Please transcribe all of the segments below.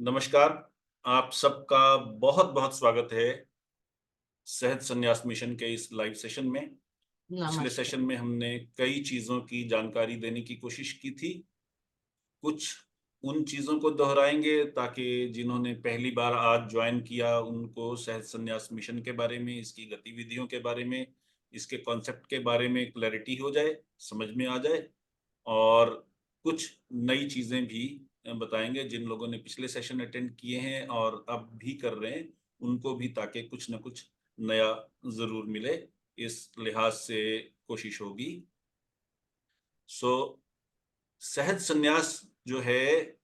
नमस्कार। आप सबका बहुत बहुत स्वागत है सहज संन्यास मिशन के इस लाइव सेशन में। पिछले नमस्ते। सेशन में हमने कई चीज़ों की जानकारी देने की कोशिश की थी। कुछ उन चीज़ों को दोहराएँगे ताकि जिन्होंने पहली बार आज जॉइन किया उनको सहज संन्यास मिशन के बारे में, इसकी गतिविधियों के बारे में, इसके कॉन्सेप्ट के बारे में क्लैरिटी हो जाए, समझ में आ जाए। और कुछ नई चीज़ें भी बताएँगे जिन लोगों ने पिछले सेशन अटेंड किए हैं और अब भी कर रहे हैं, उनको भी ताकि कुछ न कुछ नया ज़रूर मिले, इस लिहाज से कोशिश होगी। सो सहज संन्यास जो है,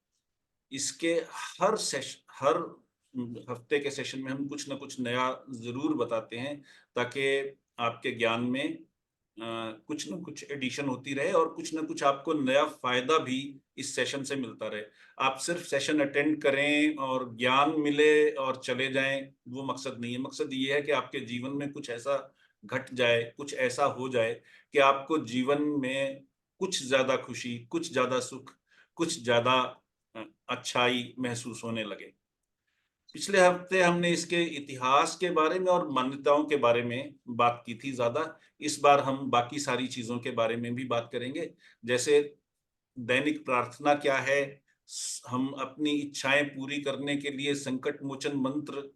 इसके हर हफ्ते के सेशन में हम कुछ न कुछ नया ज़रूर बताते हैं, ताकि आपके ज्ञान में कुछ न कुछ एडिशन होती रहे और कुछ न कुछ आपको नया फ़ायदा भी इस सेशन से मिलता रहे। आप सिर्फ़ सेशन अटेंड करें और ज्ञान मिले और चले जाएँ, वो मकसद नहीं है। मकसद ये है कि आपके जीवन में कुछ ऐसा घट जाए, कुछ ऐसा हो जाए कि आपको जीवन में कुछ ज़्यादा खुशी, कुछ ज़्यादा सुख, कुछ ज़्यादा अच्छाई महसूस होने लगे। पिछले हफ्ते हमने इसके इतिहास के बारे में और मान्यताओं के बारे में बात की थी ज़्यादा। इस बार हम बाकी सारी चीज़ों के बारे में भी बात करेंगे। जैसे दैनिक प्रार्थना क्या है? हम अपनी इच्छाएँ पूरी करने के लिए संकट मोचन मंत्र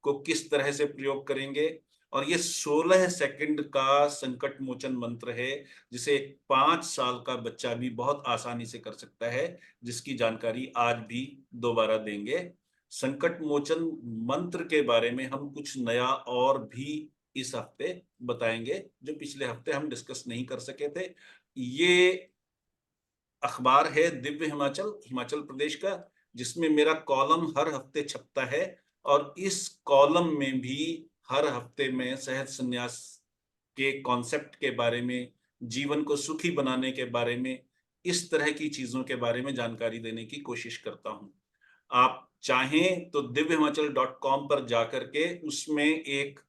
को किस तरह से प्रयोग करेंगे? और ये 16 सेकंड का संकट मोचन मंत्र है, जिसे एक 5 साल का बच्चा भी बहुत आसानी से कर सकता है, जिसकी जानकारी आज भी दोबारा देंगे। संकट मोचन मंत्र के बारे में हम कुछ नया और भी इस हफ्ते बताएँगे, जो पिछले हफ्ते हम डिस्कस नहीं कर सके थे। ये अखबार है दिव्य हिमाचल, हिमाचल प्रदेश का, जिसमें मेरा कॉलम हर हफ्ते छपता है और इस कॉलम में भी हर हफ्ते मैं सहज संन्यास के कॉन्सेप्ट के बारे में, जीवन को सुखी बनाने के बारे में, इस तरह की चीज़ों के बारे में जानकारी देने की कोशिश करता हूँ। आप चाहें तो दिव्य हिमाचल डॉट कॉम पर जाकर के उसमें एक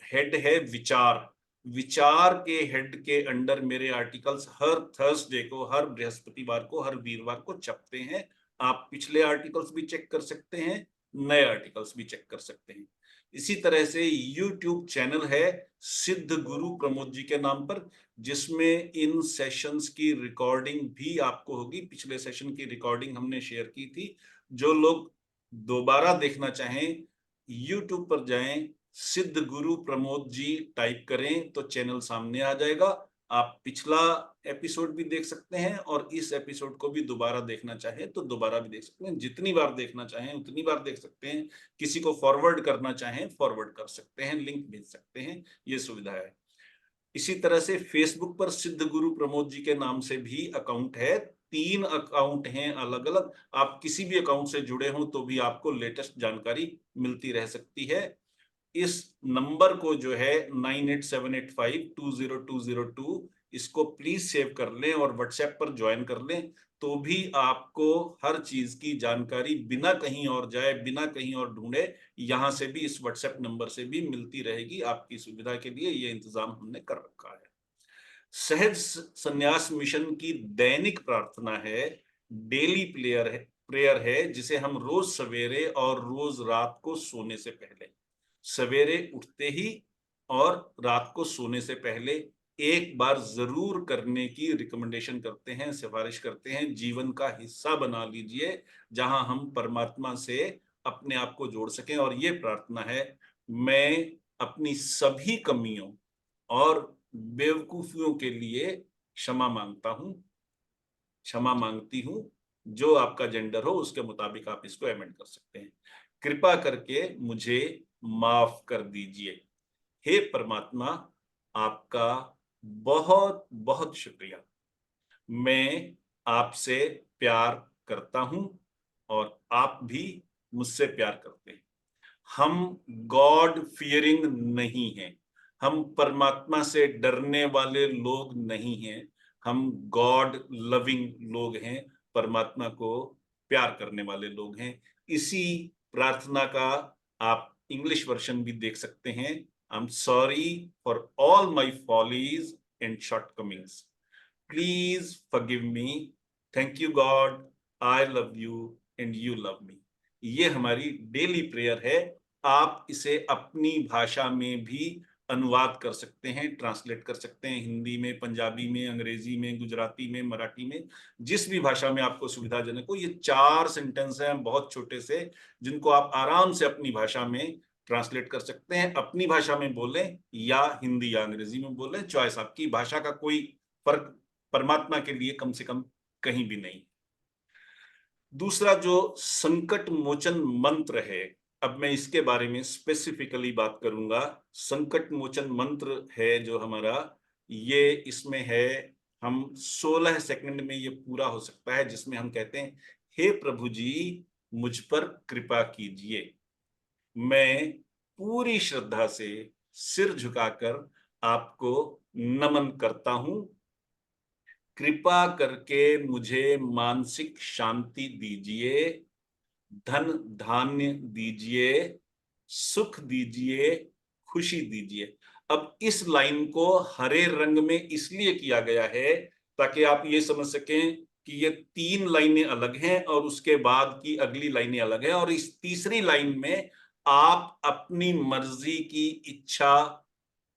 हेड है विचार। विचार के हेड के अंडर मेरे आर्टिकल्स हर थर्सडे को, हर बृहस्पतिवार को, हर वीरवार को छपते हैं। आप पिछले आर्टिकल्स भी चेक कर सकते हैं, नए आर्टिकल्स भी चेक कर सकते हैं। इसी तरह से यूट्यूब चैनल है सिद्ध गुरु प्रमोद जी के नाम पर, जिसमें इन सेशंस की रिकॉर्डिंग भी आपको होगी। पिछले सेशन की रिकॉर्डिंग हमने शेयर की थी। जो लोग दोबारा देखना चाहें, यूट्यूब पर जाएँ, सिद्ध गुरु प्रमोद जी टाइप करें तो चैनल सामने आ जाएगा। आप पिछला एपिसोड भी देख सकते हैं और इस एपिसोड को भी दोबारा देखना चाहें तो दोबारा भी देख सकते हैं। जितनी बार देखना चाहें उतनी बार देख सकते हैं। किसी को फॉरवर्ड करना चाहें, फॉरवर्ड कर सकते हैं, लिंक भेज सकते हैं, ये सुविधा है। इसी तरह से फेसबुक पर सिद्ध गुरु प्रमोद जी के नाम से भी अकाउंट है। 3 अकाउंट हैं अलग-अलग। आप किसी भी अकाउंट से जुड़े हों तो भी आपको लेटेस्ट जानकारी मिलती रह सकती है। इस नंबर को जो है 9878520202, इसको प्लीज सेव कर लें और व्हाट्सएप पर ज्वाइन कर लें, तो भी आपको हर चीज की जानकारी बिना कहीं और जाए, बिना कहीं और ढूंढे, यहां से भी, इस व्हाट्सएप नंबर से भी मिलती रहेगी। आपकी सुविधा के लिए ये इंतजाम हमने कर रखा है। सहज संन्यास मिशन की दैनिक प्रार्थना है, डेली प्रेयर है, जिसे हम रोज सवेरे और रोज रात को सोने से पहले, सवेरे उठते ही और रात को सोने से पहले एक बार जरूर करने की रिकमेंडेशन करते हैं, सिफारिश करते हैं। जीवन का हिस्सा बना लीजिए, जहां हम परमात्मा से अपने आप को जोड़ सकें। और ये प्रार्थना है, मैं अपनी सभी कमियों और बेवकूफियों के लिए क्षमा मांगता हूं, क्षमा मांगती हूं। जो आपका जेंडर हो उसके मुताबिक आप इसको अमेंड कर सकते हैं। कृपा करके मुझे माफ कर दीजिए। हे परमात्मा, आपका बहुत बहुत शुक्रिया। मैं आपसे प्यार करता हूं और आप भी मुझसे प्यार करते हैं। हम गॉड फियरिंग नहीं हैं। हम परमात्मा से डरने वाले लोग नहीं हैं। हम गॉड लविंग लोग हैं, परमात्मा को प्यार करने वाले लोग हैं। इसी प्रार्थना का आप इंग्लिश वर्जन भी देख सकते हैं। I am sorry for all my follies and shortcomings. Please forgive me. Thank you God, I love you and you love me. ये हमारी डेली प्रेयर है। आप इसे अपनी भाषा में भी अनुवाद कर सकते हैं, ट्रांसलेट कर सकते हैं, हिंदी में, पंजाबी में, अंग्रेजी में, गुजराती में, मराठी में, जिस भी भाषा में आपको सुविधाजनक हो। ये 4 सेंटेंस हैं बहुत छोटे से, जिनको आप आराम से अपनी भाषा में ट्रांसलेट कर सकते हैं। अपनी भाषा में बोलें या हिंदी या अंग्रेजी में बोलें, चॉइस आपकी। भाषा का कोई फर्क परमात्मा के लिए कम से कम कहीं भी नहीं। दूसरा जो संकट मोचन मंत्र है, अब मैं इसके बारे में स्पेसिफिकली बात करूंगा। संकट मोचन मंत्र है जो हमारा, ये इसमें है, हम 16 सेकंड में ये पूरा हो सकता है, जिसमें हम कहते हैं, हे प्रभु जी, मुझ पर कृपा कीजिए। मैं पूरी श्रद्धा से सिर झुकाकर आपको नमन करता हूं। कृपा करके मुझे मानसिक शांति दीजिए, धन धान्य दीजिए, सुख दीजिए, खुशी दीजिए। अब इस लाइन को हरे रंग में इसलिए किया गया है ताकि आप ये समझ सकें कि ये 3 लाइनें अलग हैं और उसके बाद की अगली लाइनें अलग हैं, और इस तीसरी लाइन में आप अपनी मर्जी की इच्छा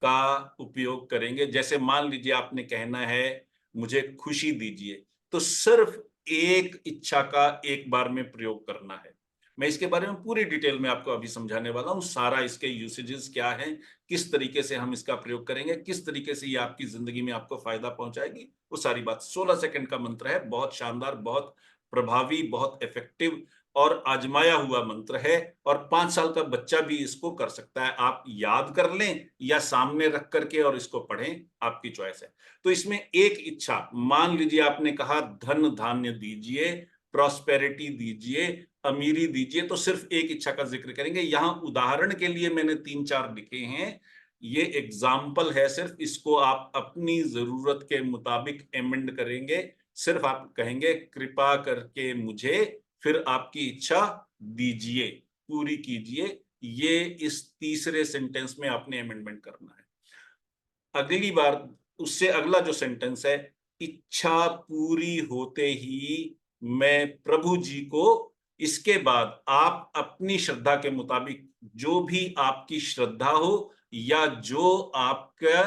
का उपयोग करेंगे। जैसे मान लीजिए आपने कहना है, मुझे खुशी दीजिए, तो सिर्फ एक इच्छा का एक बार में प्रयोग करना है। मैं इसके बारे में पूरी डिटेल में आपको अभी समझाने वाला हूँ। सारा इसके यूसेजेस क्या हैं, किस तरीके से हम इसका प्रयोग करेंगे, किस तरीके से ये आपकी जिंदगी में आपको फायदा पहुंचाएगी, वो सारी बात। 16 सेकंड का मंत्र है, बहुत शानदार, बहुत प्रभावी, बहुत इफेक्टिव और आजमाया हुआ मंत्र है, और 5 साल का बच्चा भी इसको कर सकता है। आप याद कर लें या सामने रख करके और इसको पढ़ें, आपकी चॉइस है। तो इसमें एक इच्छा, मान लीजिए आपने कहा धन धान्य दीजिए, प्रॉस्पेरिटी दीजिए, अमीरी दीजिए, तो सिर्फ एक इच्छा का जिक्र करेंगे। यहां उदाहरण के लिए मैंने 3-4 लिखे हैं, ये एग्जाम्पल है सिर्फ, इसको आप अपनी जरूरत के मुताबिक एमेंड करेंगे। सिर्फ आप कहेंगे, कृपा करके मुझे, फिर आपकी इच्छा दीजिए, पूरी कीजिए। ये इस तीसरे सेंटेंस में आपने अमेंडमेंट करना है। अगली बार उससे अगला जो सेंटेंस है, इच्छा पूरी होते ही मैं प्रभु जी को, इसके बाद आप अपनी श्रद्धा के मुताबिक, जो भी आपकी श्रद्धा हो या जो आपका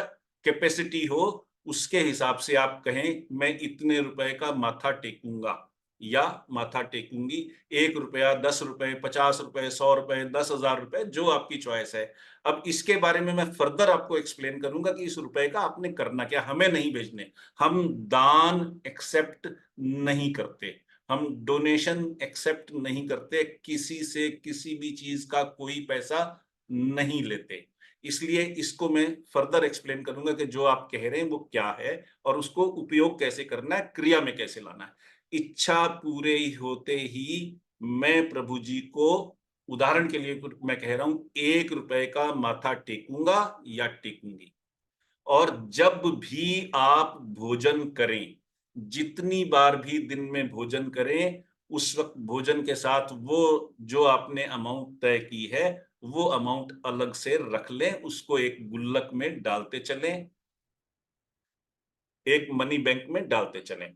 कैपेसिटी हो, उसके हिसाब से आप कहें, मैं इतने रुपए का माथा टेकूंगा या माथा टेकूंगी। 1 रुपया, 10 रुपए, 50 रुपए, 100 रुपए, 10,000 रुपए, जो आपकी चॉइस है। अब इसके बारे में मैं फर्दर आपको एक्सप्लेन करूंगा कि इस रुपए का आपने करना क्या। हमें नहीं भेजने, हम दान एक्सेप्ट नहीं करते, हम डोनेशन एक्सेप्ट नहीं करते, किसी से किसी भी चीज का कोई पैसा नहीं लेते। इसलिए इसको मैं फर्दर एक्सप्लेन करूंगा कि जो आप कह रहे हैं वो क्या है और उसको उपयोग कैसे करना है, क्रिया में कैसे लाना है। इच्छा पूरे होते ही मैं प्रभु जी को, उदाहरण के लिए मैं कह रहा हूं, 1 रुपए का माथा टेकूंगा या टेकूंगी। और जब भी आप भोजन करें, जितनी बार भी दिन में भोजन करें, उस वक्त भोजन के साथ वो जो आपने अमाउंट तय की है, वो अमाउंट अलग से रख लें, उसको एक गुल्लक में डालते चलें, एक मनी बैंक में डालते चलें।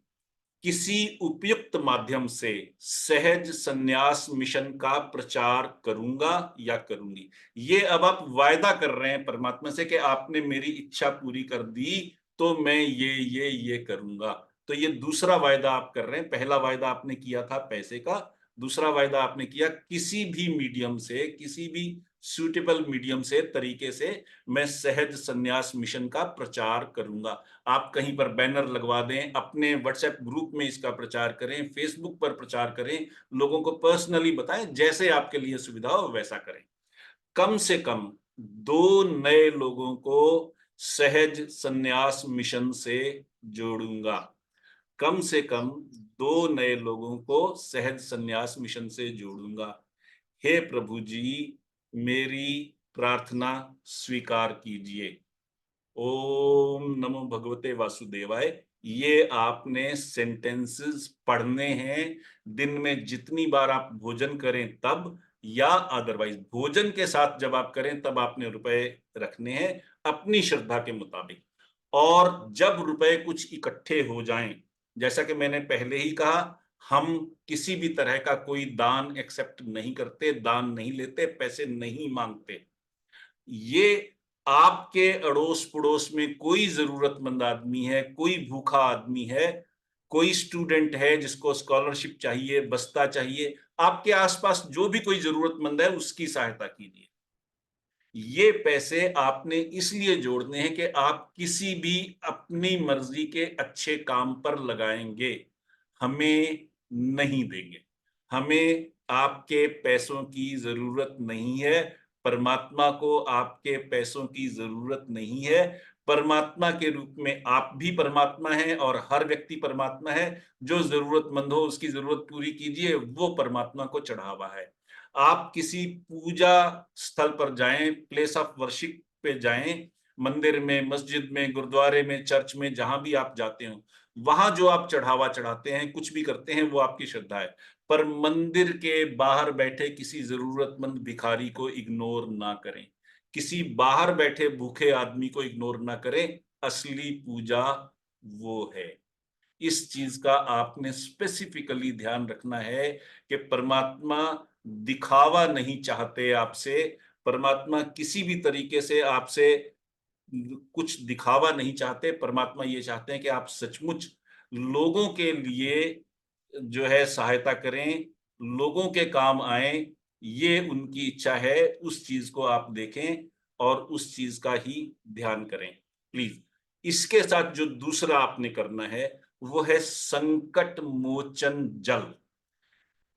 किसी उपयुक्त माध्यम से सहज संन्यास मिशन का प्रचार करूंगा या करूंगी। ये अब आप वायदा कर रहे हैं परमात्मा से कि आपने मेरी इच्छा पूरी कर दी, तो मैं ये करूंगा। तो ये दूसरा वायदा आप कर रहे हैं। पहला वायदा आपने किया था पैसे का, दूसरा वायदा आपने किया किसी भी मीडियम से, किसी भी सुटेबल मीडियम से, तरीके से मैं सहज संन्यास मिशन का प्रचार करूंगा। आप कहीं पर बैनर लगवा दें, अपने व्हाट्सएप ग्रुप में इसका प्रचार करें, फेसबुक पर प्रचार करें, लोगों को पर्सनली बताएं, जैसे आपके लिए सुविधा हो वैसा करें। कम से कम 2 नए लोगों को सहज संन्यास मिशन से जोड़ूंगा। कम से कम 2 नए लोगों को सहज संन्यास मिशन से जोड़ूंगा। हे प्रभु जी, मेरी प्रार्थना स्वीकार कीजिए। ओम नमो भगवते वासुदेवाय। ये आपने सेंटेंसेस पढ़ने हैं दिन में जितनी बार आप भोजन करें तब, या अदरवाइज भोजन के साथ जब आप करें तब आपने रुपए रखने हैं अपनी श्रद्धा के मुताबिक। और जब रुपए कुछ इकट्ठे हो जाएं, जैसा कि मैंने पहले ही कहा, हम किसी भी तरह का कोई दान एक्सेप्ट नहीं करते, दान नहीं लेते, पैसे नहीं मांगते। ये आपके अड़ोस पड़ोस में कोई जरूरतमंद आदमी है, कोई भूखा आदमी है, कोई स्टूडेंट है जिसको स्कॉलरशिप चाहिए, बस्ता चाहिए, आपके आसपास जो भी कोई जरूरतमंद है उसकी सहायता कीजिए। ये पैसे आपने इसलिए जोड़ने हैं कि आप किसी भी अपनी मर्जी के अच्छे काम पर लगाएंगे, हमें नहीं देंगे। हमें आपके पैसों की जरूरत नहीं है, परमात्मा को आपके पैसों की जरूरत नहीं है। परमात्मा के रूप में आप भी परमात्मा हैं और हर व्यक्ति परमात्मा है। जो जरूरतमंद हो उसकी जरूरत पूरी कीजिए, वो परमात्मा को चढ़ावा है। आप किसी पूजा स्थल पर जाएं, प्लेस ऑफ वर्शिप पे जाएं, मंदिर में, मस्जिद में, गुरुद्वारे में, चर्च में, जहां भी आप जाते हो, वहां जो आप चढ़ावा चढ़ाते हैं, कुछ भी करते हैं, वो आपकी श्रद्धा है। पर मंदिर के बाहर बैठे किसी जरूरतमंद भिखारी को इग्नोर ना करें, किसी बाहर बैठे भूखे आदमी को इग्नोर ना करें। असली पूजा वो है। इस चीज का आपने स्पेसिफिकली ध्यान रखना है कि परमात्मा दिखावा नहीं चाहते आपसे। परमात्मा किसी भी तरीके से आपसे कुछ दिखावा नहीं चाहते। परमात्मा ये चाहते हैं कि आप सचमुच लोगों के लिए जो है सहायता करें, लोगों के काम आए। ये उनकी इच्छा है। उस चीज को आप देखें और उस चीज का ही ध्यान करें, प्लीज। इसके साथ जो दूसरा आपने करना है वो है संकट मोचन जल।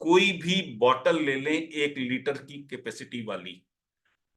कोई भी बॉटल ले लें 1 लीटर की कैपेसिटी वाली,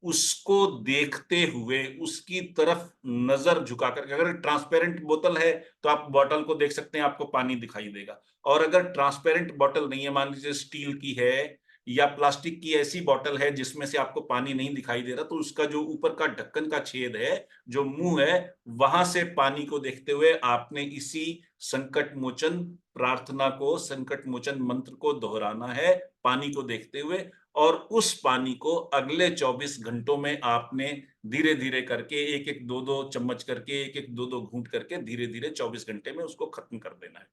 उसको देखते हुए उसकी तरफ नजर झुकाकर, अगर ट्रांसपेरेंट बोतल है तो आप बॉटल को देख सकते हैं, आपको पानी दिखाई देगा। और अगर ट्रांसपेरेंट बॉटल नहीं है, मान लीजिए स्टील की है या प्लास्टिक की ऐसी बॉटल है जिसमें से आपको पानी नहीं दिखाई दे रहा, तो उसका जो ऊपर का ढक्कन का छेद है, जो मुंह है, वहां से पानी को देखते हुए आपने इसी संकट मोचन प्रार्थना को, संकट मोचन मंत्र को दोहराना है, पानी को देखते हुए। और उस पानी को अगले 24 घंटों में आपने धीरे धीरे करके, एक एक दो दो चम्मच करके, एक एक दो दो घूंट करके, धीरे धीरे 24 घंटे में उसको खत्म कर देना है।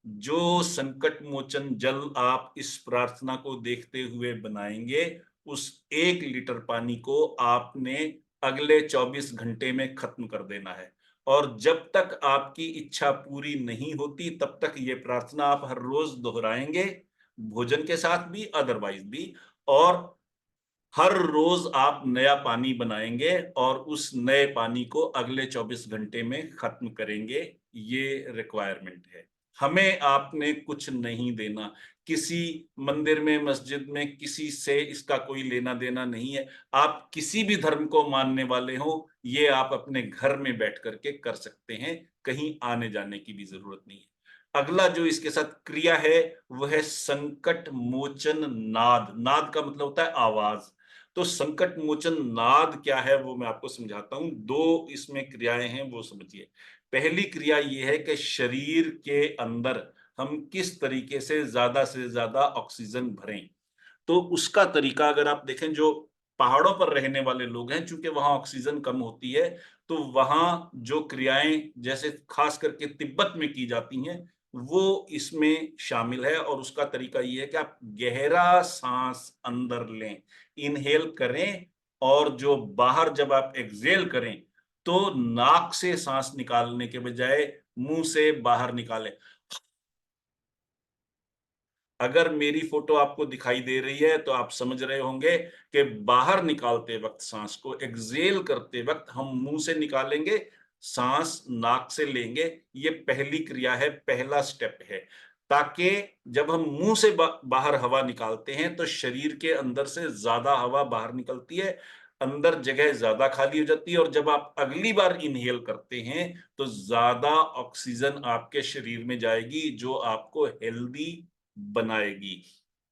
जो संकट मोचन जल आप इस प्रार्थना को देखते हुए बनाएंगे, उस 1 लीटर पानी को आपने अगले 24 घंटे में खत्म कर देना है। और जब तक आपकी इच्छा पूरी नहीं होती तब तक ये प्रार्थना आप हर रोज दोहराएंगे, भोजन के साथ भी, अदरवाइज भी। और हर रोज आप नया पानी बनाएंगे और उस नए पानी को अगले 24 घंटे में खत्म करेंगे। ये रिक्वायरमेंट है। हमें आपने कुछ नहीं देना, किसी मंदिर में, मस्जिद में किसी से इसका कोई लेना देना नहीं है। आप किसी भी धर्म को मानने वाले हो, ये आप अपने घर में बैठ करके कर सकते हैं, कहीं आने जाने की भी जरूरत नहीं है। अगला जो इसके साथ क्रिया है वह है संकट मोचन नाद। नाद का मतलब होता है आवाज। तो संकट मोचन नाद क्या है वो मैं आपको समझाता हूं। दो इसमें क्रियाएं हैं, वो समझिए। पहली क्रिया ये है कि शरीर के अंदर हम किस तरीके से ज्यादा ऑक्सीजन भरें। तो उसका तरीका अगर आप देखें, जो पहाड़ों पर रहने वाले लोग हैं, चूंकि वहां ऑक्सीजन कम होती है, तो वहां जो क्रियाएं जैसे खास करके तिब्बत में की जाती हैं, वो इसमें शामिल है। और उसका तरीका ये है कि आप गहरा सांस अंदर लें, इनहेल करें, और जो बाहर जब आप एक्सहेल करें तो नाक से सांस निकालने के बजाय मुंह से बाहर निकालें। अगर मेरी फोटो आपको दिखाई दे रही है तो आप समझ रहे होंगे कि बाहर निकालते वक्त सांस को, एक्सहेल करते वक्त हम मुंह से निकालेंगे, सांस नाक से लेंगे। ये पहली क्रिया है, पहला स्टेप है, ताकि जब हम मुंह से बाहर हवा निकालते हैं तो शरीर के अंदर से ज्यादा हवा बाहर निकलती है, अंदर जगह ज्यादा खाली हो जाती है। और जब आप अगली बार इनहेल करते हैं तो ज्यादा ऑक्सीजन आपके शरीर में जाएगी, जो आपको हेल्दी बनाएगी।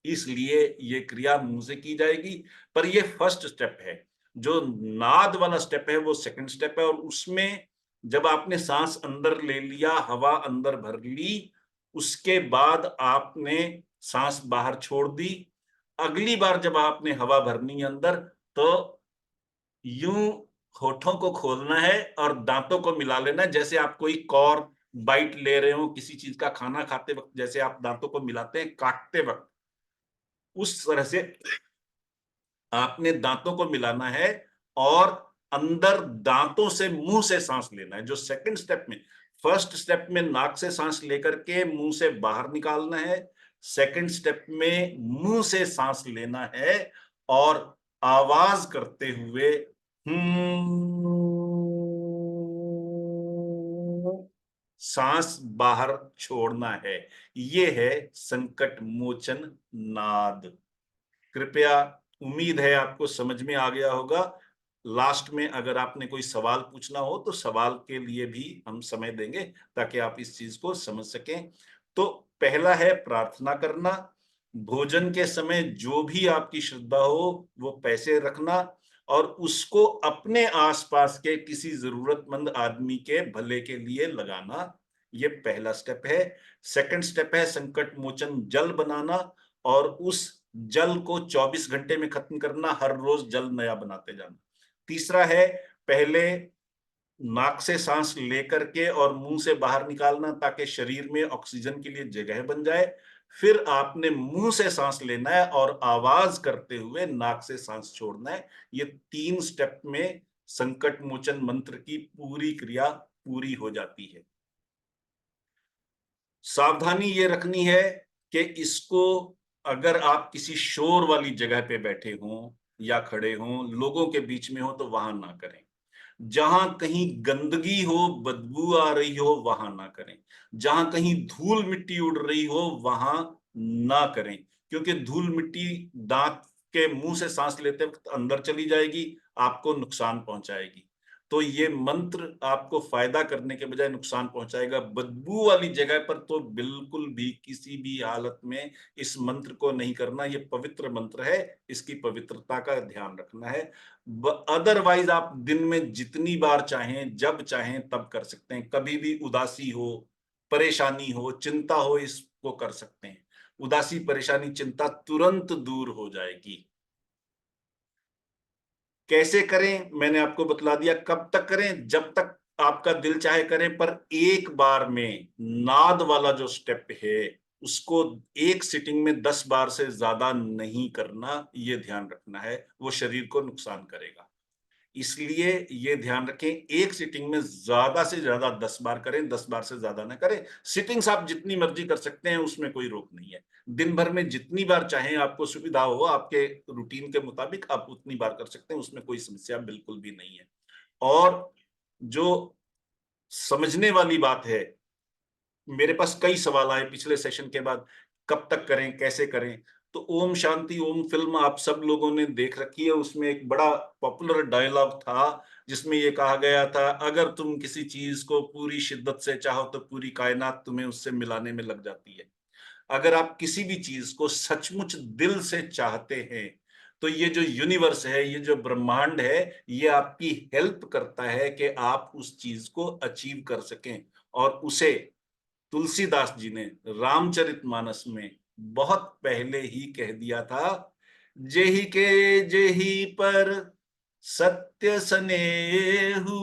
इसलिए ये क्रिया मुंह से की जाएगी। पर ये फर्स्ट स्टेप है। जो नाद वाला स्टेप है वो सेकंड स्टेप है, और उसमें जब आपने सांस अंदर ले लिया, हवा अंदर भर ली, उसके बाद आपने सांस बाहर छोड़ दी। अगली बार जब आपने हवा भरनी है अंदर, तो यूं होठों को खोलना है और दांतों को मिला लेना है, जैसे आप कोई कौर बाइट ले रहे हो किसी चीज का, खाना खाते वक्त जैसे आप दांतों को मिलाते हैं काटते वक्त, उस तरह से आपने दांतों को मिलाना है और अंदर दांतों से मुंह से सांस लेना है। जो सेकंड स्टेप में, फर्स्ट स्टेप में नाक से सांस लेकर के मुंह से बाहर निकालना है, सेकंड स्टेप में मुंह से सांस लेना है और आवाज करते हुए सांस बाहर छोड़ना है। ये है संकट मोचन नाद। कृपया, उम्मीद है आपको समझ में आ गया होगा। लास्ट में अगर आपने कोई सवाल पूछना हो तो सवाल के लिए भी हम समय देंगे ताकि आप इस चीज को समझ सकें। तो पहला है प्रार्थना करना। भोजन के समय जो भी आपकी श्रद्धा हो वो पैसे रखना और उसको अपने आसपास के किसी जरूरतमंद आदमी के भले के लिए लगाना। ये पहला स्टेप है। सेकंड स्टेप है संकट मोचन जल बनाना और उस जल को 24 घंटे में खत्म करना, हर रोज जल नया बनाते जाना। तीसरा है पहले नाक से सांस लेकर के और मुंह से बाहर निकालना ताकि शरीर में ऑक्सीजन के लिए जगह बन जाए। फिर आपने मुंह से सांस लेना है और आवाज करते हुए नाक से सांस छोड़ना है। ये 3 स्टेप में संकट मोचन मंत्र की पूरी क्रिया पूरी हो जाती है। सावधानी ये रखनी है कि इसको अगर आप किसी शोर वाली जगह पे बैठे हों या खड़े हों, लोगों के बीच में हो तो वहां ना करें। जहां कहीं गंदगी हो, बदबू आ रही हो, वहां ना करें। जहां कहीं धूल मिट्टी उड़ रही हो वहां ना करें, क्योंकि धूल मिट्टी दांत के मुंह से सांस लेते वक्त अंदर चली जाएगी, आपको नुकसान पहुंचाएगी। तो ये मंत्र आपको फायदा करने के बजाय नुकसान पहुंचाएगा। बदबू वाली जगह पर तो बिल्कुल भी किसी भी हालत में इस मंत्र को नहीं करना। ये पवित्र मंत्र है, इसकी पवित्रता का ध्यान रखना है। अदरवाइज आप दिन में जितनी बार चाहें जब चाहें तब कर सकते हैं। कभी भी उदासी हो, परेशानी हो, चिंता हो, इसको कर सकते हैं। उदासी, परेशानी, चिंता तुरंत दूर हो जाएगी। कैसे करें मैंने आपको बतला दिया। कब तक करें? जब तक आपका दिल चाहे करें, पर एक बार में नाद वाला जो स्टेप है उसको एक सिटिंग में 10 बार से ज्यादा नहीं करना, ये ध्यान रखना है। वो शरीर को नुकसान करेगा। इसलिए ये ध्यान रखें, एक सिटिंग में ज्यादा से ज्यादा 10 बार करें, 10 बार से ज्यादा ना करें। सिटिंग्स आप जितनी मर्जी कर सकते हैं, उसमें कोई रोक नहीं है। दिन भर में जितनी बार चाहें, आपको सुविधा हो, आपके रूटीन के मुताबिक आप उतनी बार कर सकते हैं, उसमें कोई समस्या बिल्कुल भी नहीं है। और जो समझने वाली बात है, मेरे पास कई सवाल आए पिछले सेशन के बाद, कब तक करें, कैसे करें? तो ओम शांति ओम फिल्म आप सब लोगों ने देख रखी है। उसमें एक बड़ा पॉपुलर डायलॉग था जिसमें ये कहा गया था, अगर तुम किसी चीज को पूरी शिद्दत से चाहो तो पूरी कायनात तुम्हें उससे मिलाने में लग जाती है। अगर आप किसी भी चीज को सचमुच दिल से चाहते हैं तो ये जो यूनिवर्स है, ये जो ब्रह्मांड है, ये आपकी हेल्प करता है कि आप उस चीज को अचीव कर सकें। और उसे तुलसीदास जी ने रामचरितमानस में बहुत पहले ही कह दिया था, जेहि के जेहि पर सत्य स्नेहु,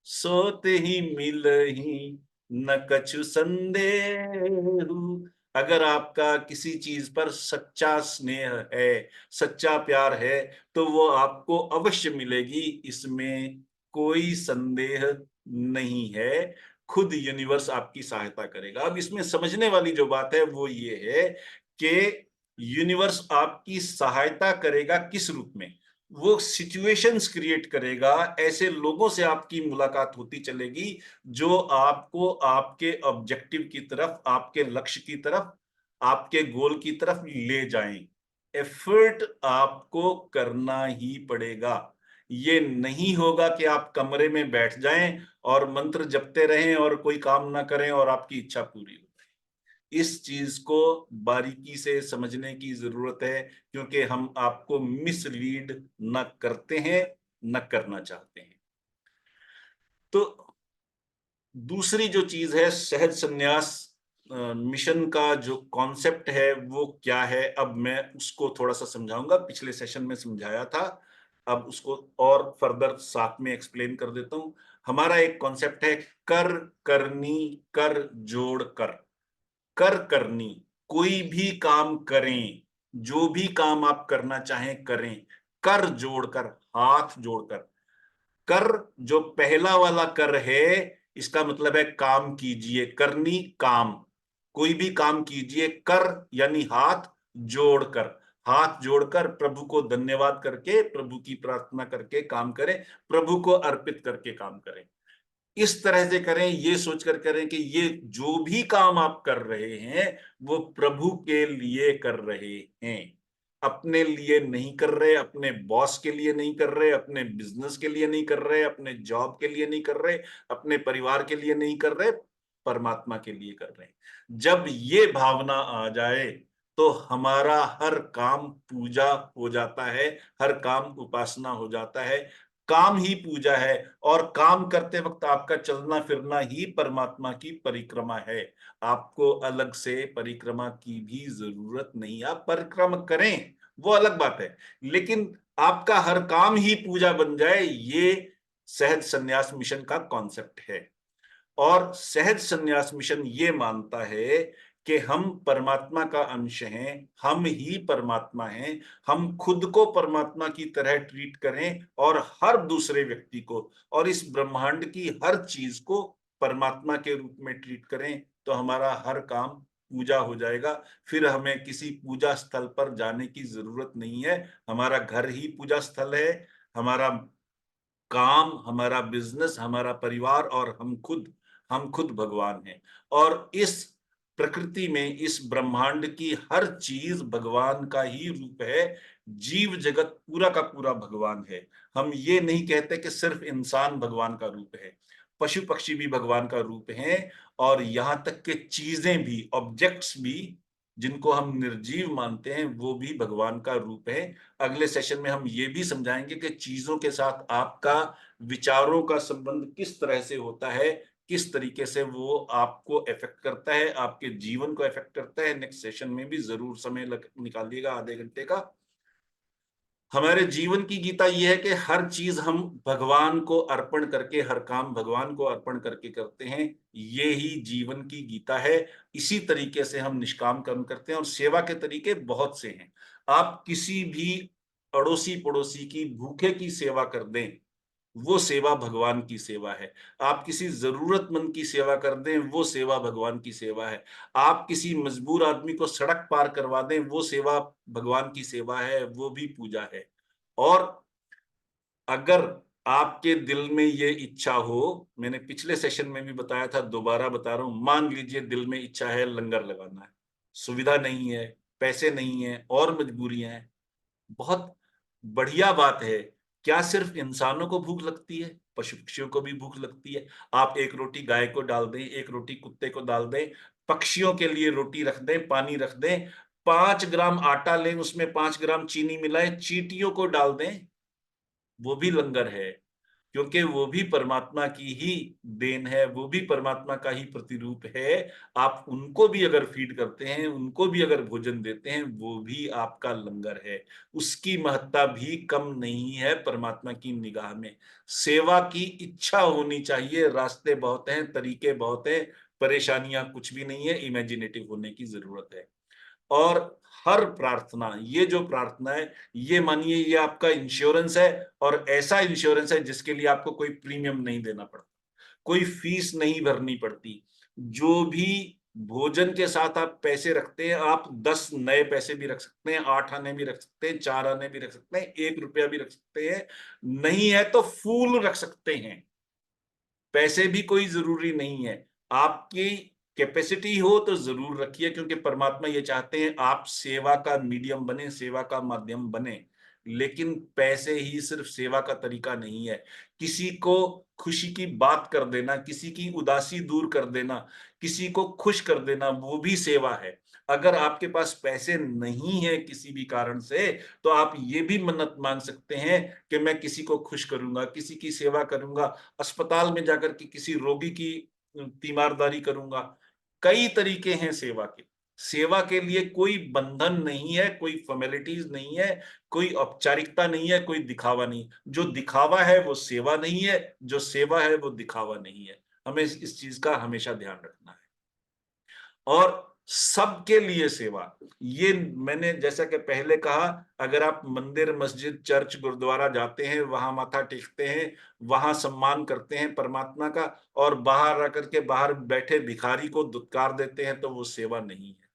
सोत ही मिलहि न कछु संदेहु। अगर आपका किसी चीज पर सच्चा स्नेह है, सच्चा प्यार है, तो वो आपको अवश्य मिलेगी, इसमें कोई संदेह नहीं है। खुद यूनिवर्स आपकी सहायता करेगा। अब इसमें समझने वाली जो बात है वो ये है कि यूनिवर्स आपकी सहायता करेगा किस रूप में? वो सिचुएशंस क्रिएट करेगा, ऐसे लोगों से आपकी मुलाकात होती चलेगी जो आपको आपके ऑब्जेक्टिव की तरफ, आपके लक्ष्य की तरफ, आपके गोल की तरफ ले जाएं। एफर्ट आपको करना ही पड़ेगा। ये नहीं होगा कि आप कमरे में बैठ जाएं और मंत्र जपते रहें और कोई काम ना करें और आपकी इच्छा पूरी हो। इस चीज को बारीकी से समझने की जरूरत है, क्योंकि हम आपको मिसलीड न करते हैं, न करना चाहते हैं। तो दूसरी जो चीज है, सहज संन्यास मिशन का जो कॉन्सेप्ट है वो क्या है, अब मैं उसको थोड़ा सा समझाऊंगा। पिछले सेशन में समझाया था, अब उसको और फर्दर साथ में एक्सप्लेन कर देता हूं। हमारा एक कॉन्सेप्ट है कर करनी, कर जोड़ कर। कर करनी, कोई भी काम करें, जो भी काम आप करना चाहें करें, कर जोड़कर, हाथ जोड़कर। कर जो पहला वाला कर है, इसका मतलब है काम कीजिए, करनी काम, कोई भी काम कीजिए, कर यानी हाथ जोड़कर। हाथ जोड़कर प्रभु को धन्यवाद करके, प्रभु की प्रार्थना करके काम करें, प्रभु को अर्पित करके काम करें। इस तरह से करें, ये सोचकर करें कि ये जो भी काम आप कर रहे हैं वो प्रभु के लिए कर रहे हैं, अपने लिए नहीं कर रहे, अपने बॉस के लिए नहीं कर रहे, अपने बिजनेस के लिए नहीं कर रहे, अपने जॉब के लिए नहीं कर रहे, अपने परिवार के लिए नहीं कर रहे, परमात्मा के लिए कर रहे हैं। जब ये भावना आ जाए तो हमारा हर काम पूजा हो जाता है, हर काम उपासना हो जाता है, काम ही पूजा है। और काम करते वक्त आपका चलना फिरना ही परमात्मा की परिक्रमा है। आपको अलग से परिक्रमा की भी जरूरत नहीं, आप परिक्रमा करें वो अलग बात है, लेकिन आपका हर काम ही पूजा बन जाए, ये सहज संन्यास मिशन का कॉन्सेप्ट है। और सहज संन्यास मिशन ये मानता है कि हम परमात्मा का अंश हैं, हम ही परमात्मा हैं, हम खुद को परमात्मा की तरह ट्रीट करें और हर दूसरे व्यक्ति को और इस ब्रह्मांड की हर चीज को परमात्मा के रूप में ट्रीट करें, तो हमारा हर काम पूजा हो जाएगा। फिर हमें किसी पूजा स्थल पर जाने की जरूरत नहीं है, हमारा घर ही पूजा स्थल है। हमारा काम, हमारा बिजनेस, हमारा परिवार और हम खुद भगवान हैं। और इस प्रकृति में, इस ब्रह्मांड की हर चीज भगवान का ही रूप है। जीव जगत पूरा का पूरा भगवान है। हम ये नहीं कहते कि सिर्फ इंसान भगवान का रूप है, पशु पक्षी भी भगवान का रूप हैं। और यहां तक के चीजें भी, ऑब्जेक्ट्स भी, जिनको हम निर्जीव मानते हैं, वो भी भगवान का रूप है। अगले सेशन में हम ये भी समझाएंगे कि चीजों के साथ आपका विचारों का संबंध किस तरह से होता है, किस तरीके से वो आपको इफेक्ट करता है, आपके जीवन को इफेक्ट करता है। नेक्स्ट सेशन में भी जरूर समय निकालिएगा, आधे घंटे का। हमारे जीवन की गीता यह है कि हर चीज हम भगवान को अर्पण करके, हर काम भगवान को अर्पण करके करते हैं। ये ही जीवन की गीता है। इसी तरीके से हम निष्काम कर्म करते हैं। और सेवा के तरीके बहुत से हैं। आप किसी भी अड़ोसी पड़ोसी की, भूखे की सेवा कर दें, वो सेवा भगवान की सेवा है। आप किसी जरूरतमंद की सेवा कर दें, वो सेवा भगवान की सेवा है। आप किसी मजबूर आदमी को सड़क पार करवा दें, वो सेवा भगवान की सेवा है, वो भी पूजा है। और अगर आपके दिल में ये इच्छा हो, मैंने पिछले सेशन में भी बताया था, दोबारा बता रहा हूं, मान लीजिए दिल में इच्छा है लंगर लगाना है, सुविधा नहीं है, पैसे नहीं है और मजबूरियां हैं, बहुत बढ़िया बात है। क्या सिर्फ इंसानों को भूख लगती है? पशु पक्षियों को भी भूख लगती है। आप एक रोटी गाय को डाल दें, एक रोटी कुत्ते को डाल दें, पक्षियों के लिए रोटी रख दें, पानी रख दें, 5 ग्राम आटा लें, उसमें 5 ग्राम चीनी मिलाएं, चींटियों को डाल दें, वो भी लंगर है। क्योंकि वो भी परमात्मा की ही देन है, वो भी परमात्मा का ही प्रतिरूप है। आप उनको भी अगर फीड करते हैं, उनको भी अगर भोजन देते हैं, वो भी आपका लंगर है। उसकी महत्ता भी कम नहीं है परमात्मा की निगाह में। सेवा की इच्छा होनी चाहिए। रास्ते बहुत हैं, तरीके बहुत हैं, परेशानियां कुछ भी नहीं है, इमेजिनेटिव होने की जरूरत है। और हर प्रार्थना, ये जो प्रार्थना है, ये मानिए ये आपका इंश्योरेंस है। और ऐसा इंश्योरेंस है जिसके लिए आपको कोई प्रीमियम नहीं देना पड़ता, कोई फीस नहीं भरनी पड़ती। जो भी भोजन के साथ आप पैसे रखते हैं, आप 10 नए पैसे भी रख सकते हैं, 8 आने भी रख सकते हैं, 4 आने भी रख सकते हैं, 1 रुपया भी रख सकते हैं, नहीं है तो फूल रख सकते हैं। पैसे भी कोई जरूरी नहीं है। आपकी कैपेसिटी हो तो जरूर रखिए, क्योंकि परमात्मा ये चाहते हैं आप सेवा का मीडियम बने, सेवा का माध्यम बने। लेकिन पैसे ही सिर्फ सेवा का तरीका नहीं है। किसी को खुशी की बात कर देना, किसी की उदासी दूर कर देना, किसी को खुश कर देना, वो भी सेवा है। अगर आपके पास पैसे नहीं है किसी भी कारण से, तो आप ये भी मन्नत मांग सकते हैं कि मैं किसी को खुश करूंगा, किसी की सेवा करूंगा, अस्पताल में जाकर के किसी रोगी की तीमारदारी करूंगा। कई तरीके हैं सेवा के। सेवा के लिए कोई बंधन नहीं है, कोई फॉर्मेलिटीज नहीं है, कोई औपचारिकता नहीं है, कोई दिखावा नहीं। जो दिखावा है वो सेवा नहीं है, जो सेवा है वो दिखावा नहीं है। हमें इस चीज का हमेशा ध्यान रखना है। और सबके लिए सेवा, ये मैंने जैसा कि पहले कहा, अगर आप मंदिर, मस्जिद, चर्च, गुरुद्वारा जाते हैं, वहां माथा टेकते हैं, वहां सम्मान करते हैं परमात्मा का, और बाहर आकर के बाहर बैठे भिखारी को दुत्कार देते हैं, तो वो सेवा नहीं है।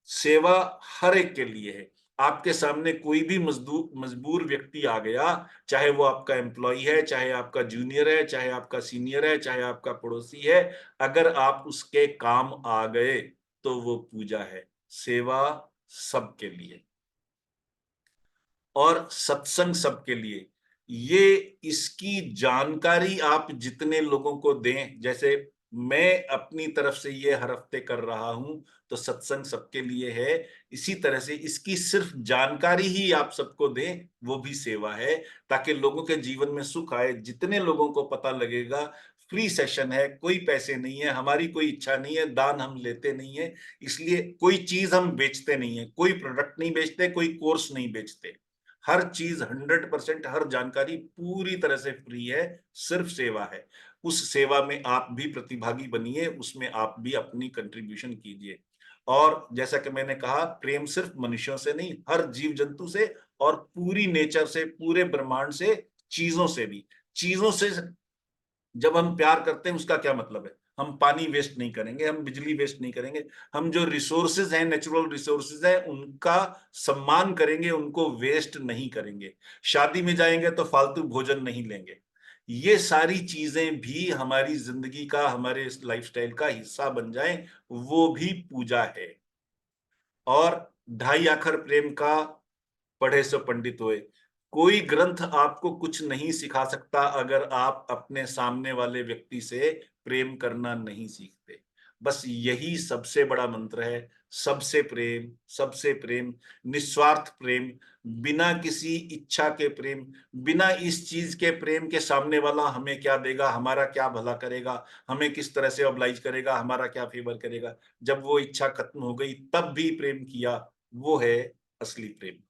सेवा हर एक के लिए है। आपके सामने कोई भी मजबूर व्यक्ति आ गया, चाहे वो आपका एम्प्लॉय है, चाहे आपका जूनियर है, चाहे आपका सीनियर है, चाहे आपका पड़ोसी है, अगर आप उसके काम आ गए तो वो पूजा है। सेवा सबके लिए, और सत्संग सबके लिए। ये इसकी जानकारी आप जितने लोगों को दें, जैसे मैं अपनी तरफ से ये हर हफ्ते कर रहा हूं, तो सत्संग सबके लिए है। इसी तरह से इसकी सिर्फ जानकारी ही आप सबको दें, वो भी सेवा है, ताकि लोगों के जीवन में सुख आए। जितने लोगों को पता लगेगा फ्री सेशन है, कोई पैसे नहीं है, हमारी कोई इच्छा नहीं है, दान हम लेते नहीं है, इसलिए कोई चीज हम बेचते नहीं है, कोई प्रोडक्ट नहीं बेचते, कोई कोर्स नहीं बेचते, हर चीज 100%, हर जानकारी पूरी तरह से फ्री है, सिर्फ सेवा है। उस सेवा में आप भी प्रतिभागी बनिए, उसमें आप भी अपनी कंट्रीब्यूशन कीजिए। और जैसा कि मैंने कहा, प्रेम सिर्फ मनुष्यों से नहीं, हर जीव जंतु से, और पूरी नेचर से, पूरे ब्रह्मांड से, चीजों से भी। चीजों से जब हम प्यार करते हैं, उसका क्या मतलब है? हम पानी वेस्ट नहीं करेंगे, हम बिजली वेस्ट नहीं करेंगे, हम जो रिसोर्सेज हैं, नेचुरल रिसोर्सेज हैं, उनका सम्मान करेंगे, उनको वेस्ट नहीं करेंगे। शादी में जाएंगे तो फालतू भोजन नहीं लेंगे। ये सारी चीजें भी हमारी जिंदगी का, हमारे लाइफस्टाइल का हिस्सा बन जाएं, वो भी पूजा है। और ढाई आखर प्रेम का पढ़े सो पंडित होए। कोई ग्रंथ आपको कुछ नहीं सिखा सकता अगर आप अपने सामने वाले व्यक्ति से प्रेम करना नहीं सीखते। बस यही सबसे बड़ा मंत्र है। सबसे प्रेम, सबसे प्रेम, निस्वार्थ प्रेम, बिना किसी इच्छा के प्रेम, बिना इस चीज के प्रेम के सामने वाला हमें क्या देगा, हमारा क्या भला करेगा, हमें किस तरह से ऑब्लाइज करेगा, हमारा क्या फेवर करेगा। जब वो इच्छा खत्म हो गई तब भी प्रेम किया, वो है असली प्रेम।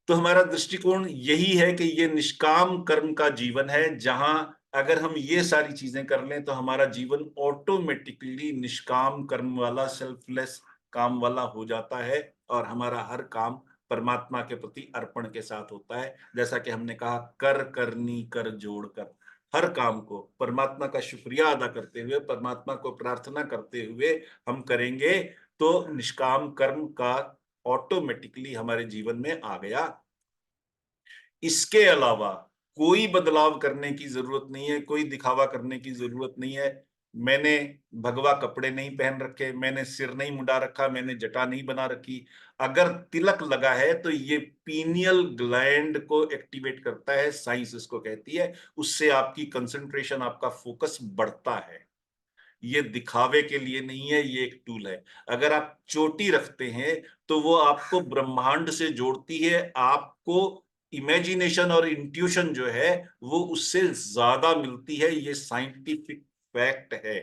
तो हमारा दृष्टिकोण यही है कि ये निष्काम कर्म का जीवन है, जहां अगर हम ये सारी चीजें कर लें तो हमारा जीवन ऑटोमेटिकली निष्काम कर्म वाला, सेल्फलेस काम वाला हो जाता है, और हमारा हर काम परमात्मा के प्रति अर्पण के साथ होता है। जैसा कि हमने कहा, कर करनी कर जोड़कर, हर काम को परमात्मा का शुक्रिया अदा करते हुए, परमात्मा को प्रार्थना करते हुए हम करेंगे, तो निष्काम कर्म का ऑटोमेटिकली हमारे जीवन में आ गया। इसके अलावा कोई बदलाव करने की जरूरत नहीं है, कोई दिखावा करने की जरूरत नहीं है। मैंने भगवा कपड़े नहीं पहन रखे, मैंने सिर नहीं मुंडा रखा, मैंने जटा नहीं बना रखी। अगर तिलक लगा है तो ये पीनियल ग्लैंड को एक्टिवेट करता है, साइंस इसको कहती है। उससे आपकी कंसंट्रेशन, आपका फोकस बढ़ता है। ये दिखावे के लिए नहीं है, ये एक टूल है। अगर आप चोटी रखते हैं तो वो आपको ब्रह्मांड से जोड़ती है, आपको इमेजिनेशन और इंट्यूशन जो है वो उससे ज्यादा मिलती है। ये साइंटिफिक फैक्ट है।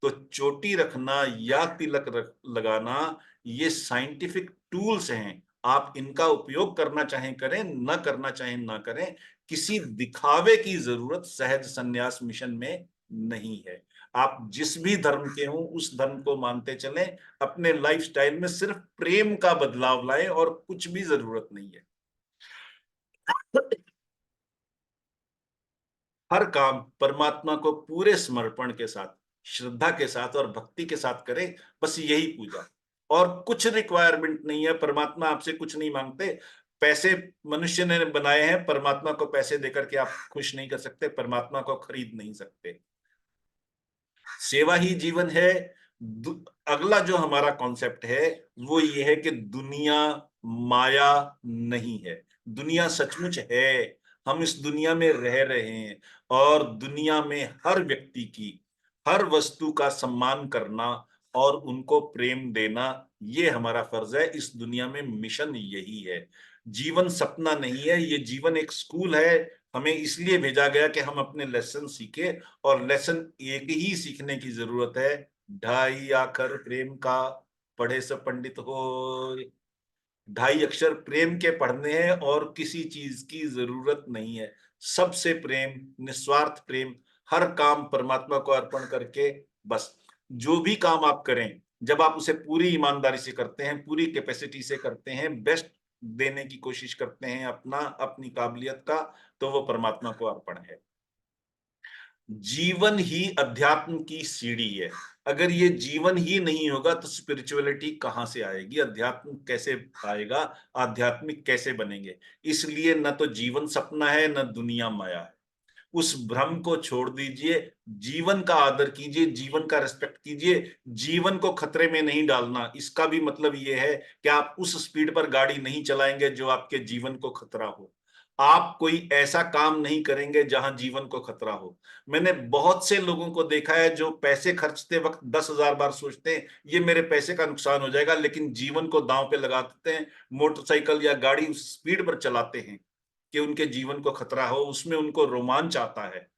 तो चोटी रखना या तिलक लगाना, ये साइंटिफिक टूल्स हैं। आप इनका उपयोग करना चाहें करें, ना करना चाहें ना करें। किसी दिखावे की जरूरत सहज संन्यास मिशन में नहीं है। आप जिस भी धर्म के हों, उस धर्म को मानते चलें, अपने लाइफस्टाइल में सिर्फ प्रेम का बदलाव लाएं, और कुछ भी जरूरत नहीं है। हर काम परमात्मा को पूरे समर्पण के साथ, श्रद्धा के साथ और भक्ति के साथ करें। बस यही पूजा, और कुछ रिक्वायरमेंट नहीं है। परमात्मा आपसे कुछ नहीं मांगते। पैसे मनुष्य ने बनाए हैं, परमात्मा को पैसे देकर के आप खुश नहीं कर सकते, परमात्मा को खरीद नहीं सकते। सेवा ही जीवन है। अगला जो हमारा कॉन्सेप्ट है वो ये है कि दुनिया माया नहीं है, दुनिया सचमुच है। हम इस दुनिया में रह रहे हैं, और दुनिया में हर व्यक्ति की, हर वस्तु का सम्मान करना और उनको प्रेम देना, ये हमारा फर्ज है। इस दुनिया में मिशन यही है। जीवन सपना नहीं है, ये जीवन एक स्कूल है। हमें इसलिए भेजा गया कि हम अपने लेसन सीखे, और लेसन एक ही सीखने की जरूरत है, ढाई आखर प्रेम का, पढ़े सब पंडित हो, 2.5 अक्षर प्रेम के पढ़ने हैं और किसी चीज की जरूरत नहीं है। सबसे प्रेम, निस्वार्थ प्रेम, हर काम परमात्मा को अर्पण करके बस। जो भी काम आप करें, जब आप उसे पूरी ईमानदारी से करते हैं, पूरी कैपेसिटी से करते हैं, बेस्ट देने की कोशिश करते हैं अपना, अपनी काबिलियत का, तो वो परमात्मा को अर्पण है। जीवन ही अध्यात्म की सीढ़ी है। अगर ये जीवन ही नहीं होगा तो स्पिरिचुअलिटी कहां से आएगी, अध्यात्म कैसे आएगा, आध्यात्मिक कैसे बनेंगे। इसलिए न तो जीवन सपना है, न दुनिया माया है। उस भ्रम को छोड़ दीजिए, जीवन का आदर कीजिए, जीवन का रिस्पेक्ट कीजिए। जीवन को खतरे में नहीं डालना, इसका भी मतलब यह है कि आप उस स्पीड पर गाड़ी नहीं चलाएंगे जो आपके जीवन को खतरा हो। आप कोई ऐसा काम नहीं करेंगे जहां जीवन को खतरा हो। मैंने बहुत से लोगों को देखा है जो पैसे खर्चते वक्त 10,000 बार सोचते हैं ये मेरे पैसे का नुकसान हो जाएगा, लेकिन जीवन को दांव पे लगा देते हैं, मोटरसाइकिल या गाड़ी उस स्पीड पर चलाते हैं कि उनके जीवन को खतरा हो, उसमें उनको रोमांच आता है।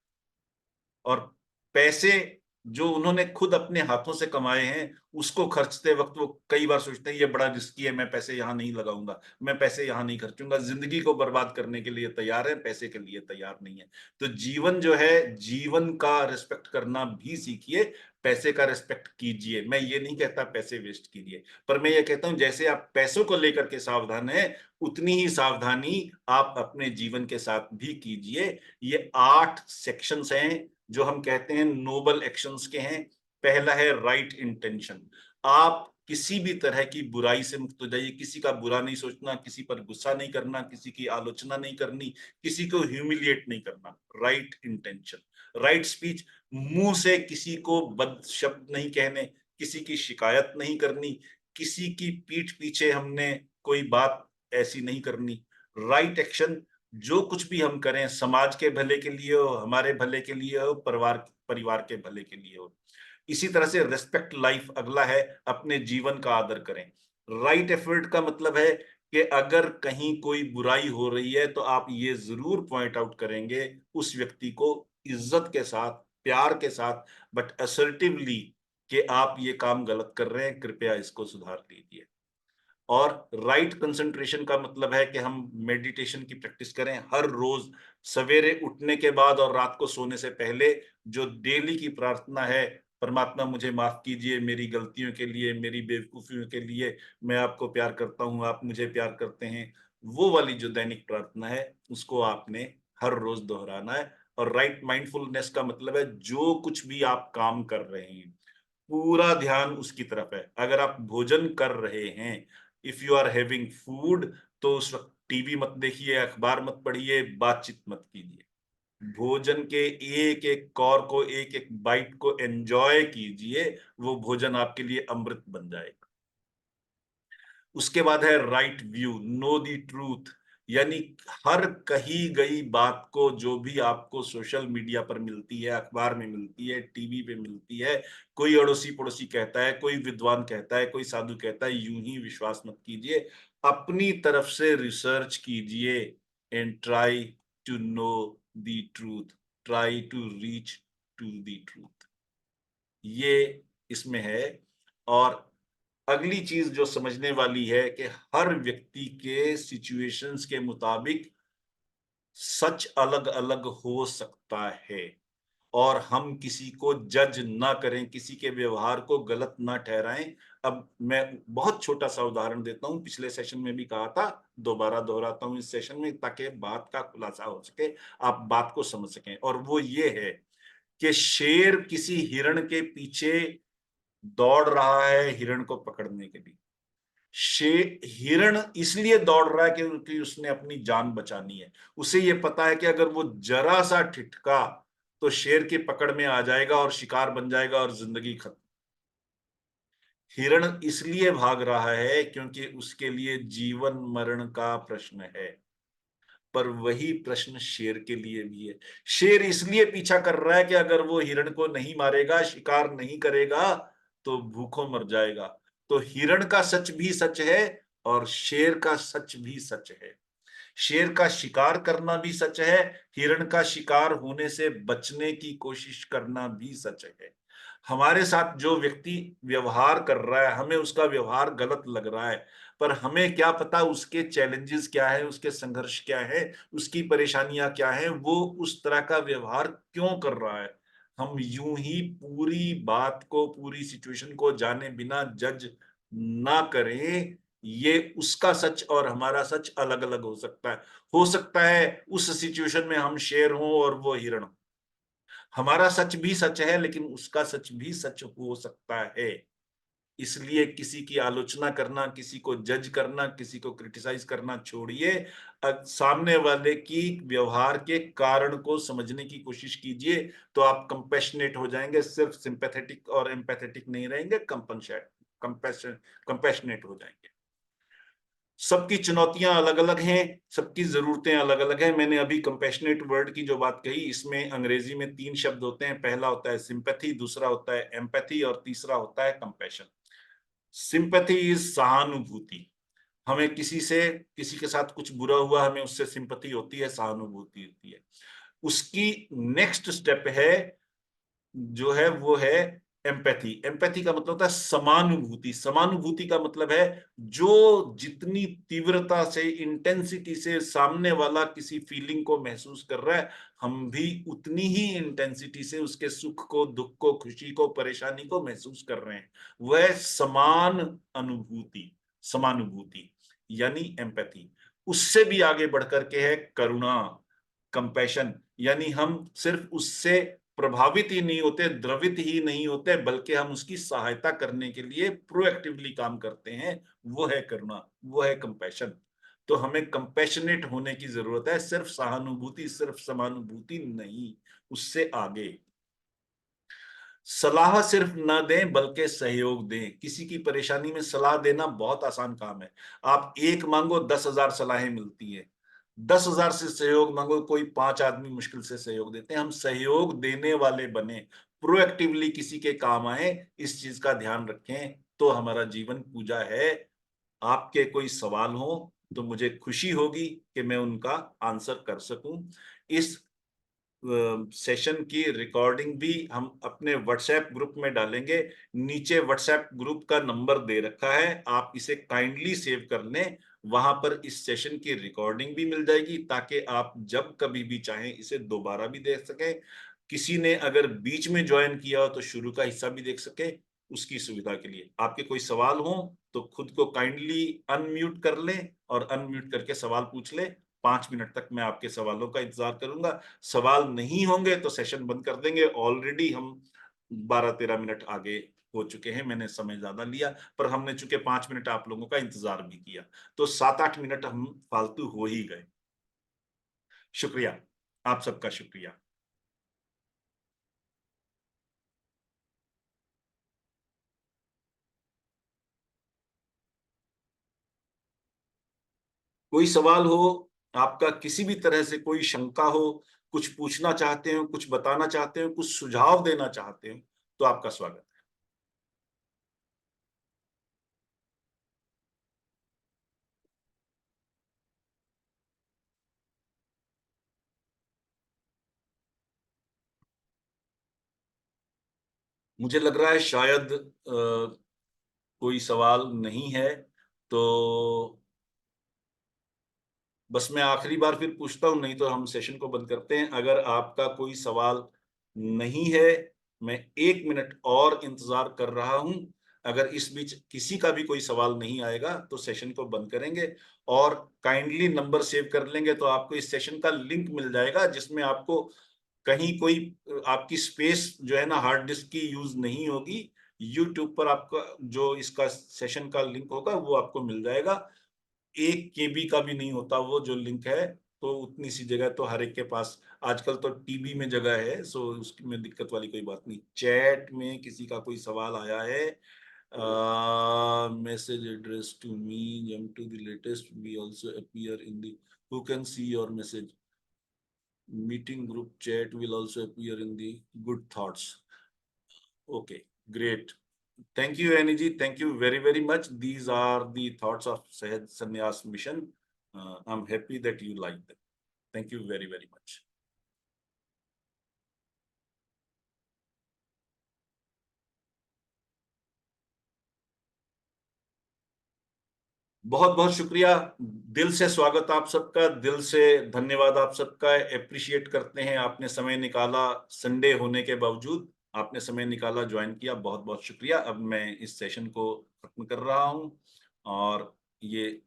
और पैसे जो उन्होंने खुद अपने हाथों से कमाए हैं, उसको खर्चते वक्त वो कई बार सोचते हैं ये बड़ा रिस्की है, मैं पैसे यहां नहीं लगाऊंगा, मैं पैसे यहां नहीं खर्चूंगा। जिंदगी को बर्बाद करने के लिए तैयार है, पैसे के लिए तैयार नहीं है। तो जीवन जो है, जीवन का रिस्पेक्ट करना भी सीखिए, पैसे का रिस्पेक्ट कीजिए। मैं ये नहीं कहता पैसे वेस्ट कीजिए, पर मैं ये कहता हूं जैसे आप पैसों को लेकर के सावधान है, उतनी ही सावधानी आप अपने जीवन के साथ भी कीजिए। ये 8 सेक्शंस हैं जो हम कहते हैं नोबल एक्शंस के हैं। पहला है राइट इंटेंशन। आप किसी भी तरह की बुराई से मुक्त हो जाइए, किसी का बुरा नहीं सोचना, किसी पर गुस्सा नहीं करना, किसी की आलोचना नहीं करनी, किसी को ह्यूमिलिएट नहीं करना। राइट इंटेंशन, राइट स्पीच, मुंह से किसी को बद शब्द नहीं कहने, किसी की शिकायत नहीं करनी, किसी की पीठ पीछे हमने कोई बात ऐसी नहीं करनी। राइट एक्शन, जो कुछ भी हम करें समाज के भले के लिए हो, हमारे भले के लिए हो, परिवार परिवार के भले के लिए हो। इसी तरह से रेस्पेक्ट लाइफ अगला है, अपने जीवन का आदर करें। राइट एफर्ट का मतलब है कि अगर कहीं कोई बुराई हो रही है तो आप ये जरूर पॉइंट आउट करेंगे उस व्यक्ति को, इज्जत के साथ, प्यार के साथ, बट असर्टिवली, कि आप ये काम गलत कर रहे हैं, कृपया इसको सुधार लीजिए। और राइट कंसंट्रेशन का मतलब है कि हम मेडिटेशन की प्रैक्टिस करें हर रोज, सवेरे उठने के बाद और रात को सोने से पहले। जो डेली की प्रार्थना है, परमात्मा मुझे माफ कीजिए मेरी गलतियों के लिए, मेरी बेवकूफियों के लिए, मैं आपको प्यार करता हूं, आप मुझे प्यार करते हैं, वो वाली जो दैनिक प्रार्थना है, उसको आपने हर रोज दोहराना है। और राइट माइंडफुलनेस का मतलब है जो कुछ भी आप काम कर रहे हैं, पूरा ध्यान उसकी तरफ है। अगर आप भोजन कर रहे हैं, if you are having food, तो उस वक्त टीवी मत देखिए, अखबार मत पढ़िए, बातचीत मत कीजिए। भोजन के एक एक कौर को, एक एक बाइट को एंजॉय कीजिए, वो भोजन आपके लिए अमृत बन जाएगा। उसके बाद है right view, no the truth, यानी हर कही गई बात को, जो भी आपको सोशल मीडिया पर मिलती है, अखबार में मिलती है, टीवी पे मिलती है, कोई अड़ोसी पड़ोसी कहता है, कोई विद्वान कहता है, कोई साधु कहता है, यूं ही विश्वास मत कीजिए। अपनी तरफ से रिसर्च कीजिए and try to know the truth, try to reach to the truth, ये इसमें है। और अगली चीज जो समझने वाली है कि हर व्यक्ति के सिचुएशंस के मुताबिक सच अलग अलग हो सकता है, और हम किसी को जज ना करें, किसी के व्यवहार को गलत ना ठहराएं। अब मैं बहुत छोटा सा उदाहरण देता हूं, पिछले सेशन में भी कहा था, दोबारा दोहराता हूं इस सेशन में ताकि बात का खुलासा हो सके, आप बात को समझ सकें। और वो ये है कि शेर किसी हिरण के पीछे दौड़ रहा है हिरण को पकड़ने के लिए। शे हिरण इसलिए दौड़ रहा है क्योंकि उसने अपनी जान बचानी है। उसे ये पता है कि अगर वो जरा सा ठिठका तो शेर की पकड़ में आ जाएगा और शिकार बन जाएगा और जिंदगी खत्म। हिरण इसलिए भाग रहा है क्योंकि उसके लिए जीवन मरण का प्रश्न है, पर वही प्रश्न शेर के लिए भी है। शेर इसलिए पीछा कर रहा है कि अगर वो हिरण को नहीं मारेगा, शिकार नहीं करेगा, तो भूखों मर जाएगा। तो हिरण का सच भी सच है और शेर का सच भी सच है। शेर का शिकार करना भी सच है, हिरण का शिकार होने से बचने की कोशिश करना भी सच है। हमारे साथ जो व्यक्ति व्यवहार कर रहा है, हमें उसका व्यवहार गलत लग रहा है, पर हमें क्या पता उसके चैलेंजेस क्या है, उसके संघर्ष क्या है, उसकी परेशानियां क्या है, वो उस तरह का व्यवहार क्यों कर रहा है। हम यूं ही पूरी बात को, पूरी सिचुएशन को जाने बिना जज ना करें। ये उसका सच और हमारा सच अलग अलग हो सकता है। हो सकता है उस सिचुएशन में हम शेर हों और वो हिरण। हमारा सच भी सच है, लेकिन उसका सच भी सच हो सकता है। इसलिए किसी की आलोचना करना, किसी को जज करना, किसी को क्रिटिसाइज करना छोड़िए। सामने वाले की व्यवहार के कारण को समझने की कोशिश कीजिए, तो आप कंपैशनेट हो जाएंगे। सिर्फ सिंपैथेटिक और एम्पैथेटिक नहीं रहेंगे, कंपैशन कंपैशनेट हो जाएंगे। सबकी चुनौतियां अलग अलग हैं, सबकी जरूरतें अलग अलग हैं। मैंने अभी कंपैशनेट वर्ड की जो बात कही, इसमें अंग्रेजी में 3 शब्द होते हैं। पहला होता है सिंपैथी, दूसरा होता है एम्पैथी और तीसरा होता है कंपैशन। सिंपैथी इज सहानुभूति। हमें किसी के साथ कुछ बुरा हुआ, हमें उससे सिंपैथी होती है, सहानुभूति होती है। उसकी नेक्स्ट स्टेप है, जो है वो है एम्पैथी। एम्पैथी का मतलब होता है समानुभूति। समानुभूति का मतलब है जो जितनी तीव्रता से, इंटेंसिटी से सामने वाला किसी फीलिंग को महसूस कर रहा है, हम भी उतनी ही इंटेंसिटी से उसके सुख को, दुख को, खुशी को, परेशानी को महसूस कर रहे हैं। वह समान अनुभूति, समानुभूति यानी एम्पैथी। उससे भी आगे बढ़कर के है करुणा, कंपैशन। यानी हम सिर्फ उससे प्रभावित ही नहीं होते, द्रवित ही नहीं होते, बल्कि हम उसकी सहायता करने के लिए प्रोएक्टिवली काम करते हैं। वो है करुणा, वो है कंपैशन। तो हमें कंपैशनेट होने की जरूरत है, सिर्फ सहानुभूति, सिर्फ समानुभूति नहीं, उससे आगे। सलाह सिर्फ न दें बल्कि सहयोग दें। किसी की परेशानी में सलाह देना बहुत आसान काम है। आप एक मांगो, 10,000 सलाहें मिलती हैं। 10,000 से सहयोग मांगो, कोई 5 आदमी मुश्किल से सहयोग देते हैं। हम सहयोग देने वाले बने, प्रोएक्टिवली किसी के काम आए, इस चीज का ध्यान रखें, तो हमारा जीवन पूजा है। आपके कोई सवाल हो तो मुझे खुशी होगी कि मैं उनका आंसर कर सकूं। इस सेशन की रिकॉर्डिंग भी हम अपने व्हाट्सएप ग्रुप में डालेंगे। नीचे व्हाट्सएप ग्रुप का नंबर दे रखा है, आप इसे काइंडली सेव कर लें। वहां पर इस सेशन की रिकॉर्डिंग भी मिल जाएगी, ताकि आप जब कभी भी चाहें इसे दोबारा भी देख सकें। किसी ने अगर बीच में ज्वाइन किया हो तो शुरू का हिस्सा भी देख सके। उसकी सुविधा के लिए आपके कोई सवाल हो तो खुद को काइंडली अनम्यूट कर लें और अनम्यूट करके सवाल पूछ लें। 5 मिनट तक मैं आपके सवालों का इंतजार करूंगा। सवाल नहीं होंगे तो सेशन बंद कर देंगे। ऑलरेडी हम 12-13 मिनट आगे हो चुके हैं, मैंने समय ज्यादा लिया, पर हमने चूंकि 5 मिनट आप लोगों का इंतजार भी किया, तो 7-8 मिनट हम फालतू हो ही गए। शुक्रिया, आप सबका शुक्रिया। कोई सवाल हो आपका, किसी भी तरह से कोई शंका हो, कुछ पूछना चाहते हो, कुछ बताना चाहते हो, कुछ सुझाव देना चाहते हो, तो आपका स्वागत है। मुझे लग रहा है शायद कोई सवाल नहीं है, तो बस मैं आखिरी बार फिर पूछता हूं, नहीं तो हम सेशन को बंद करते हैं। अगर आपका कोई सवाल नहीं है, मैं 1 मिनट और इंतजार कर रहा हूं। अगर इस बीच किसी का भी कोई सवाल नहीं आएगा तो सेशन को बंद करेंगे। और काइंडली नंबर सेव कर लेंगे, तो आपको इस सेशन का लिंक मिल जाएगा, जिसमें आपको कहीं कोई आपकी स्पेस जो है ना, हार्ड डिस्क की यूज नहीं होगी। यूट्यूब पर आपका जो इसका सेशन का लिंक होगा वो आपको मिल जाएगा। 1 KB का भी नहीं होता वो जो लिंक है। तो उतनी सी जगह तो हर एक के पास, आजकल तो टीबी में जगह है, सो उसमें दिक्कत वाली कोई बात नहीं। चैट में किसी का कोई सवाल आया है? Message address to me, jump to the latest, we also appear in the, who can see your message, meeting group chat will also appear in the good thoughts. Okay, great. Thank you, Annie ji. Thank you very, very much. These are the thoughts of Sahaj Sannyas Mission. I'm happy that you like them. Thank you very, very much. बहुत बहुत शुक्रिया, दिल से स्वागत आप सबका, दिल से धन्यवाद आप सबका। अप्रिशिएट करते हैं, आपने समय निकाला, संडे होने के बावजूद आपने समय निकाला, ज्वाइन किया, बहुत बहुत शुक्रिया। अब मैं इस सेशन को खत्म कर रहा हूं और ये